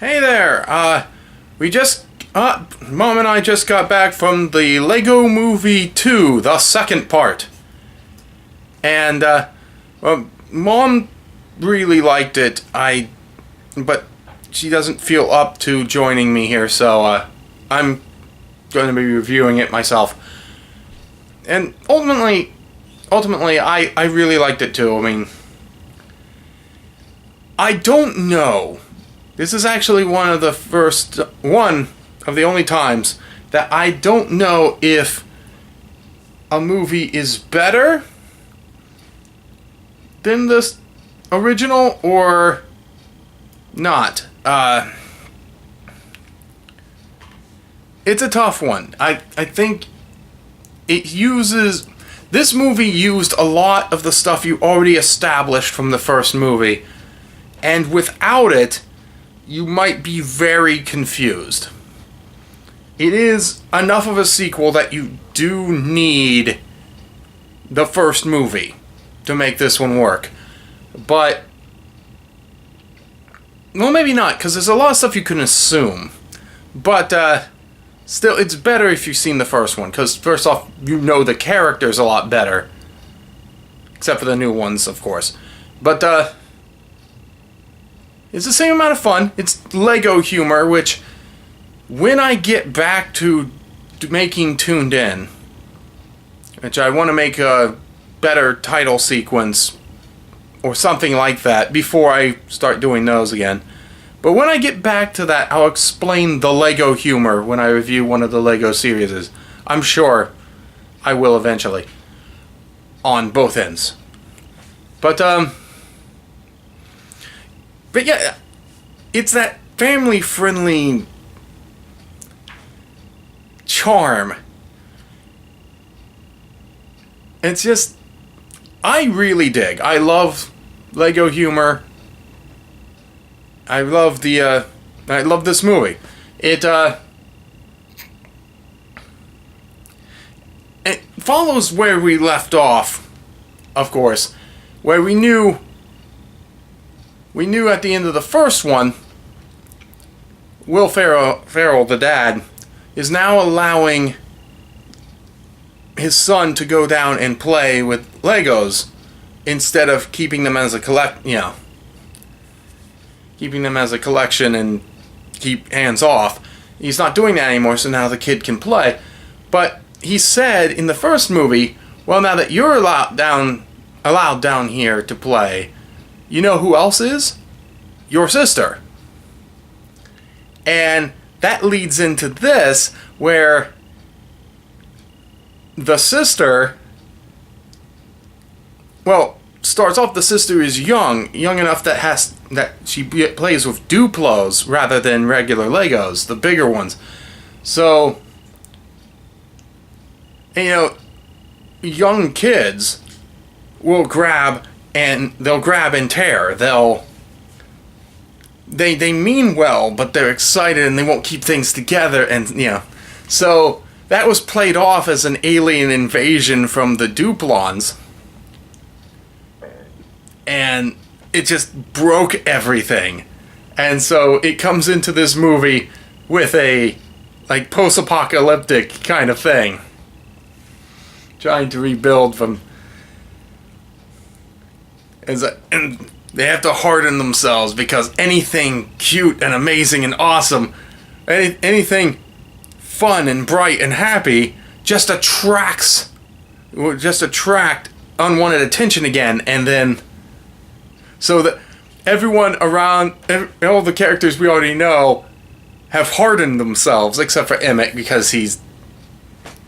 Hey there, Mom and I just got back from the Lego Movie 2, the second part. And, Mom really liked it, but she doesn't feel up to joining me here, so, I'm going to be reviewing it myself. And ultimately, I really liked it too. I mean, I don't know. This is actually one of the only times that I don't know if a movie is better than the original or not. It's a tough one. I think this movie used a lot of the stuff you already established from the first movie, and without it, you might be very confused. It is enough of a sequel that you do need the first movie to make this one work. But, well, maybe not, because there's a lot of stuff you can assume. But, still, it's better if you've seen the first one, because first off, you know the characters a lot better. Except for the new ones, of course. But, it's the same amount of fun. It's Lego humor, which, when I get back to making Tuned In, which I want to make a better title sequence, or something like that, before I start doing those again. But when I get back to that, I'll explain the Lego humor when I review one of the Lego series. I'm sure I will eventually. On both ends. But yeah, it's that family-friendly charm. It's just, I really dig. I love Lego humor. I love this movie. It follows where we left off, of course, where we knew at the end of the first one, Will Ferrell, the dad, is now allowing his son to go down and play with Legos instead of keeping them as a collection and keep hands off. He's not doing that anymore, so now the kid can play. But he said in the first movie, well, now that you're allowed down here to play, you know who else is? Your sister. And that leads into this, where the sister, well, starts off the sister is young enough that she plays with Duplos rather than regular Legos, the bigger ones. So, young kids will grab and tear. They mean well, but they're excited and they won't keep things together, and so that was played off as an alien invasion from the Duplons, and it just broke everything. And so it comes into this movie with a post-apocalyptic kind of thing, trying to rebuild from, and they have to harden themselves because anything cute and amazing and awesome, anything fun and bright and happy just attract unwanted attention again. And then so that everyone around, all the characters we already know, have hardened themselves, except for Emmett, because he's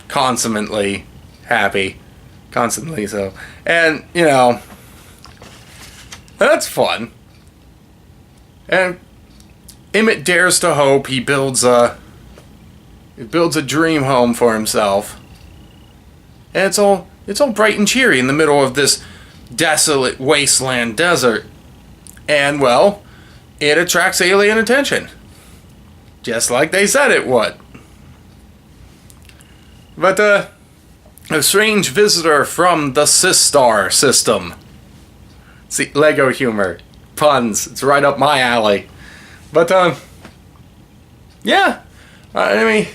consummately happy. Constantly so. And, that's fun. And Emmett dares to hope. He builds a dream home for himself. And it's all bright and cheery in the middle of this desolate wasteland desert. And, well, it attracts alien attention. Just like they said it would. But, a strange visitor from the Sistar system. See, Lego humor. Puns. It's right up my alley. But, Yeah, I mean,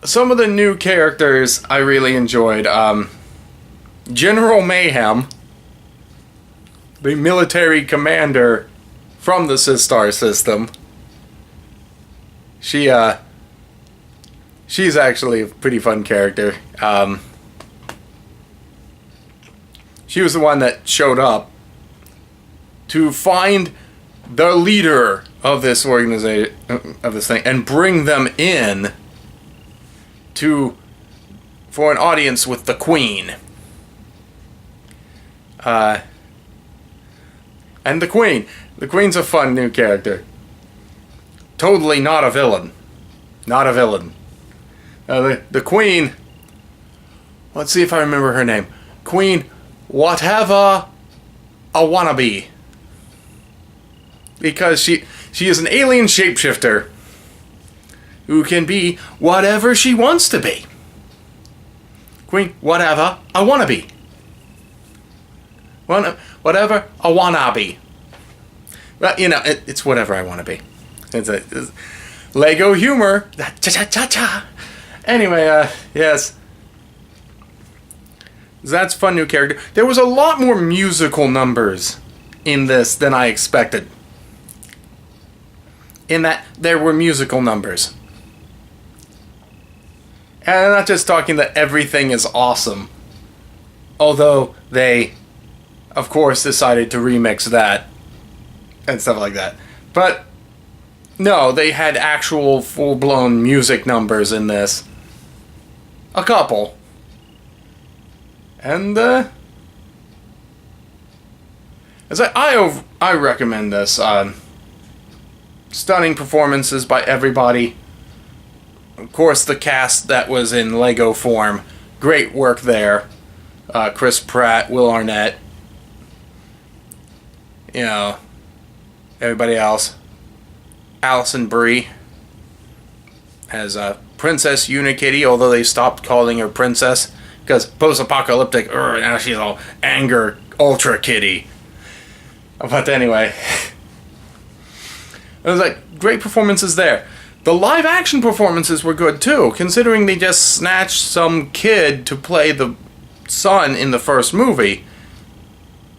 some of the new characters I really enjoyed. General Mayhem, the military commander from the Sistar system. She's actually a pretty fun character. She was the one that showed up to find the leader of this organization, of this thing, and bring them in for an audience with the Queen. And the Queen's a fun new character. Totally not a villain. Not a villain. The Queen, let's see if I remember her name. Queen whatever a wannabe. Because she is an alien shapeshifter who can be whatever she wants to be. Queen whatever a wannabe. Whatever a wannabe. Well, you know, it's whatever I want to be. It's Lego humor. Cha-cha-cha-cha. Anyway, yes. That's a fun new character. There was a lot more musical numbers in this than I expected. In that, there were musical numbers. And I'm not just talking that everything is awesome. Although they, of course, decided to remix that and stuff like that. But no, they had actual full-blown music numbers in this. A couple. And as I recommend this. Stunning performances by everybody. Of course, the cast that was in Lego form. Great work there. Chris Pratt, Will Arnett. You know, everybody else. Alison Brie as Princess Unikitty, although they stopped calling her Princess because post-apocalyptic, now she's all anger Ultra Kitty. But anyway, it was like great performances there. The live action performances were good too, considering they just snatched some kid to play the son in the first movie.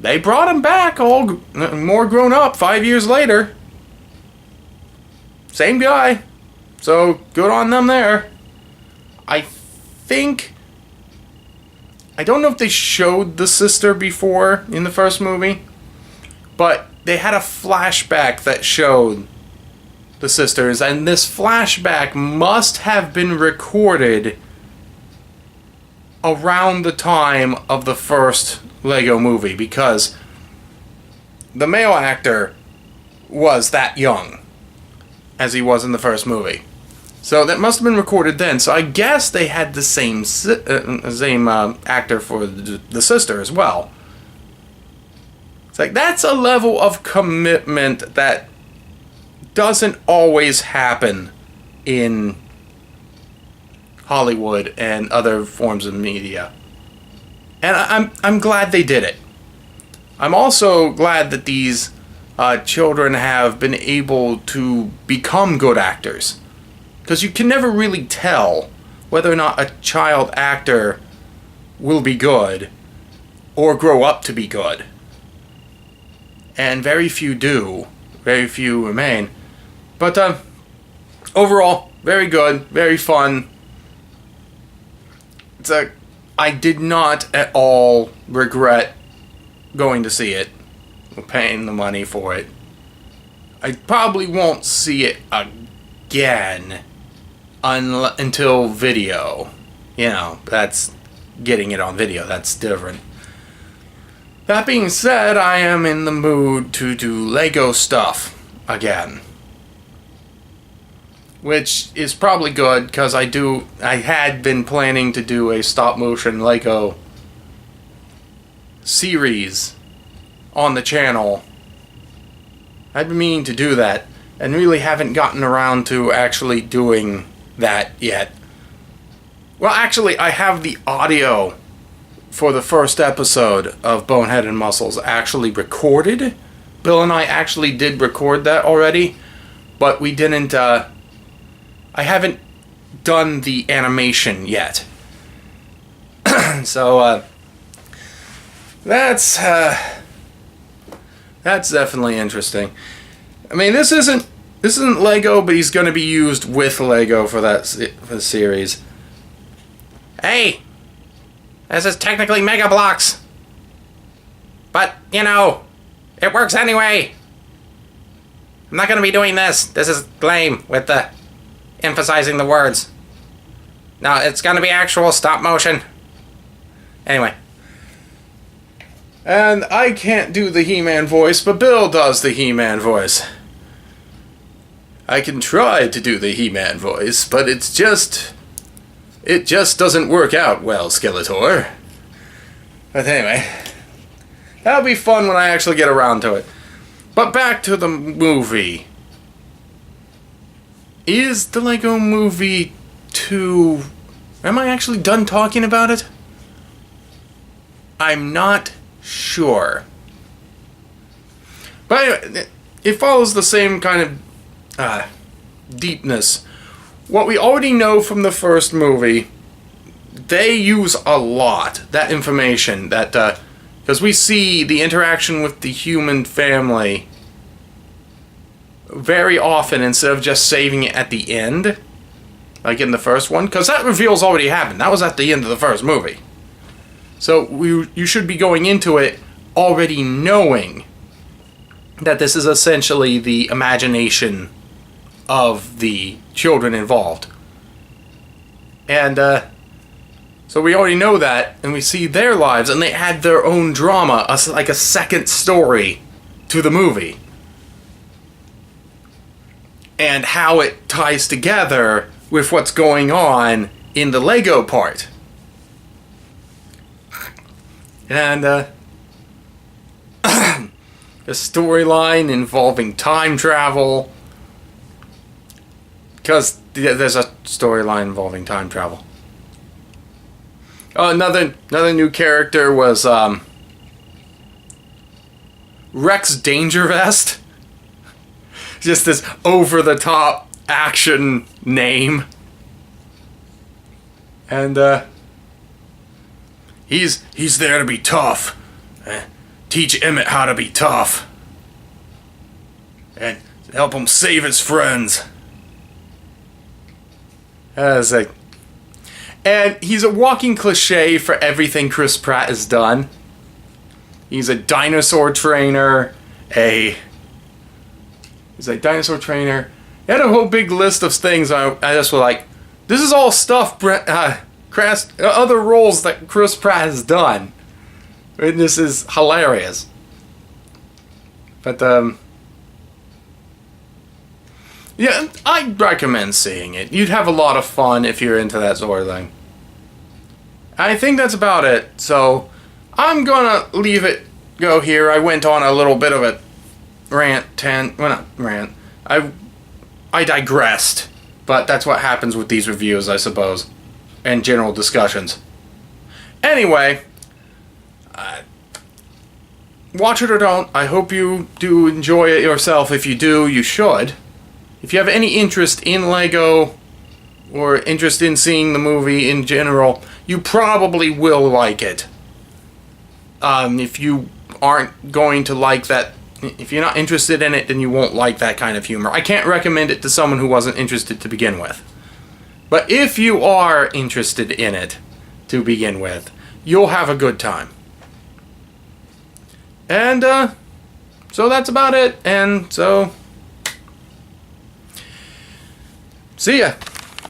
They brought him back all more grown up 5 years later. Same guy. So, good on them there. I don't know if they showed the sister before in the first movie, but they had a flashback that showed the sisters, and this flashback must have been recorded around the time of the first Lego movie, because the male actor was that young as he was in the first movie. So that must have been recorded then. So I guess they had the same actor for the sister as well. It's like, that's a level of commitment that doesn't always happen in Hollywood and other forms of media. And I'm glad they did it. I'm also glad that these children have been able to become good actors. Because you can never really tell whether or not a child actor will be good or grow up to be good. And very few do. Very few remain. But overall, very good, very fun. I did not at all regret going to see it, paying the money for it. I probably won't see it again until video. You know, that's getting it on video. That's different. That being said, I am in the mood to do Lego stuff again. Which is probably good, because I had been planning to do a stop-motion Lego series on the channel. I've been meaning to do that, and really haven't gotten around to actually doing that yet. Well, actually, I have the audio for the first episode of Bonehead and Muscles actually recorded. Bill and I actually did record that already. but we didn't, I haven't done the animation yet. So, that's definitely interesting. I mean, this isn't Lego, but he's going to be used with Lego for for the series. Hey, this is technically Mega Bloks, but you know, it works anyway. I'm not going to be doing this. This is lame with the emphasizing the words. No, it's going to be actual stop motion. Anyway. And I can't do the He-Man voice, but Bill does the He-Man voice. I can try to do the He-Man voice, but it just doesn't work out well, Skeletor. But anyway, that'll be fun when I actually get around to it. But back to the movie. Is the Lego Movie 2... Am I actually done talking about it? I'm not sure. But anyway, it follows the same kind of deepness. What we already know from the first movie, they use a lot, that information, that, because we see the interaction with the human family very often instead of just saving it at the end, like in the first one, because that reveal's already happened. That was at the end of the first movie. So you should be going into it already knowing that this is essentially the imagination of the children involved. And so we already know that, and we see their lives, and they add their own drama, like a second story to the movie. And how it ties together with what's going on in the Lego part. And a storyline involving time travel. Because there's a storyline involving time travel. Oh, another new character was Rex Dangervest. Just this over-the-top action name. And he's there to be tough. Teach Emmett how to be tough. And help him save his friends. And he's a walking cliche for everything Chris Pratt has done. He's a dinosaur trainer, He's a dinosaur trainer. He had a whole big list of things. I just was like, this is all stuff, other roles that Chris Pratt has done. And this is hilarious. But, yeah, I'd recommend seeing it. You'd have a lot of fun if you're into that sort of thing. I think that's about it. So, I'm gonna leave it go here. I went on a little bit of a well, not rant. I digressed. But that's what happens with these reviews, I suppose. And general discussions. Anyway, watch it or don't. I hope you do enjoy it yourself. If you do, you should. If you have any interest in Lego, or interest in seeing the movie in general, you probably will like it. If you aren't going to like that, if you're not interested in it, then you won't like that kind of humor. I can't recommend it to someone who wasn't interested to begin with. But if you are interested in it to begin with, you'll have a good time. And, so that's about it. And so, see ya.